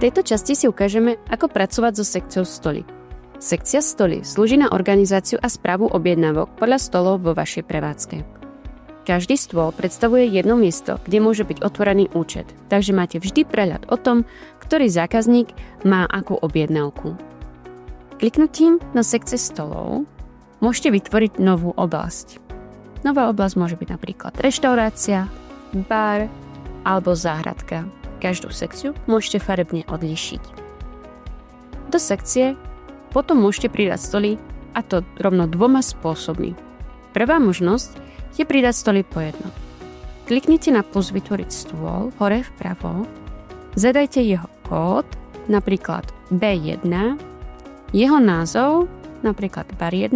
V tejto časti si ukážeme, ako pracovať so sekciou stoly. Sekcia stoly slúži na organizáciu a správu objednávok podľa stolov vo vašej prevádzke. Každý stôl predstavuje jedno miesto, kde môže byť otvorený účet, takže máte vždy prehľad o tom, ktorý zákazník má akú objednávku. Kliknutím na sekcie stolov môžete vytvoriť novú oblasť. Nová oblasť môže byť napríklad reštaurácia, bar alebo záhradka. Každú sekciu môžete farebne odlíšiť. Do sekcie potom môžete pridať stoly, a to rovno dvoma spôsobmi. Prvá možnosť je pridať stoly po jedno. Kliknite na plus vytvoriť stôl hore vpravo, zadajte jeho kód, napríklad B1, jeho názov, napríklad bar 1,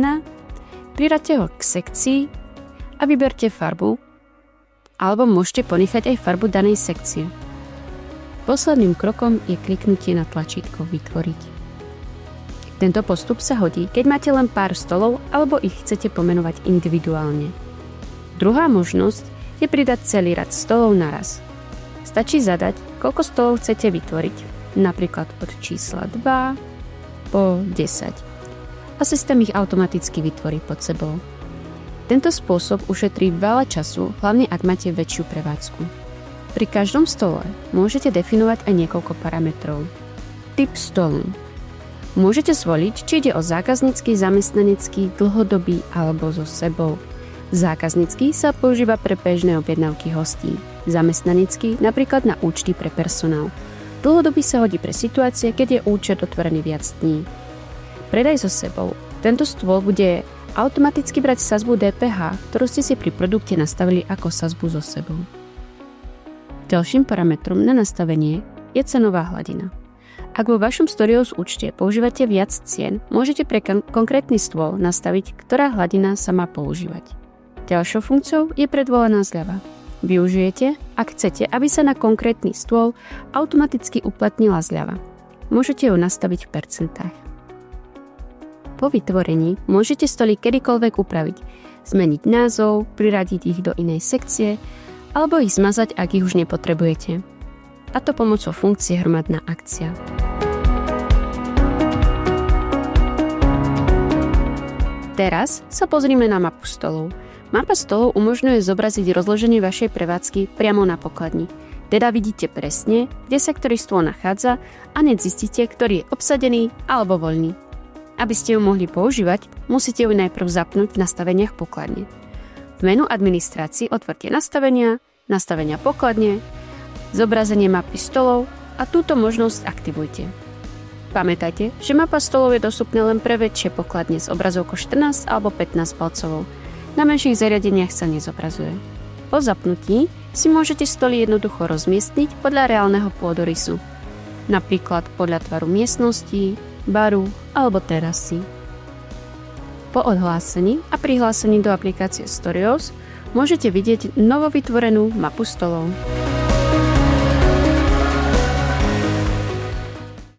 pridaďte ho k sekcii a vyberte farbu, alebo môžete ponechať aj farbu danej sekcie. Posledným krokom je kliknutie na tlačítko vytvoriť. Tento postup sa hodí, keď máte len pár stolov alebo ich chcete pomenovať individuálne. Druhá možnosť je pridať celý rad stolov naraz. Stačí zadať, koľko stolov chcete vytvoriť, napríklad od čísla 2 po 10. A systém ich automaticky vytvorí pod sebou. Tento spôsob ušetrí veľa času, hlavne ak máte väčšiu prevádzku. Pri každom stole môžete definovať aj niekoľko parametrov. Typ stolu. Môžete zvoliť, či ide o zákaznícky, zamestnanecký, dlhodobý alebo so sebou. Zákaznícky sa používa pre bežné objednávky hostí. Zamestnanecký napríklad na účty pre personál. Dlhodobý sa hodí pre situácie, keď je účet otvorený viac dní. Predaj so sebou. Tento stôl bude automaticky brať sadzbu DPH, ktorú ste si pri produkte nastavili ako sadzbu so sebou. Ďalším parametrom na nastavenie je cenová hladina. Ak vo vašom Storios účte používate viac cien, môžete pre konkrétny stôl nastaviť, ktorá hladina sa má používať. Ďalšou funkciou je predvolaná zľava. Využijete, ak chcete, aby sa na konkrétny stôl automaticky uplatnila zľava. Môžete ju nastaviť v percentách. Po vytvorení môžete stoly kedykoľvek upraviť, zmeniť názov, priradiť ich do inej sekcie alebo ich zmazať, ak ich už nepotrebujete. A to pomocou funkcie hromadná akcia. Teraz sa pozrime na mapu stolov. Mapa stolov umožňuje zobraziť rozloženie vašej prevádzky priamo na pokladni. Teda vidíte presne, kde sa ktorý stôl nachádza a hneď zistíte, ktorý je obsadený alebo voľný. Aby ste ju mohli používať, musíte ju najprv zapnúť v nastaveniach pokladne. V menu administrácii otvorte nastavenia, nastavenia pokladne, zobrazenie mapy stolov a túto možnosť aktivujte. Pamätajte, že mapa stolov je dostupná len pre väčšie pokladne s obrazovkou 14 alebo 15 palcovou. Na menších zariadeniach sa nezobrazuje. Po zapnutí si môžete stoly jednoducho rozmiestniť podľa reálneho pôdorysu. Napríklad podľa tvaru miestností, baru alebo terasy. Po odhlásení a prihlásení do aplikácie Storios môžete vidieť novovytvorenú mapu stolov.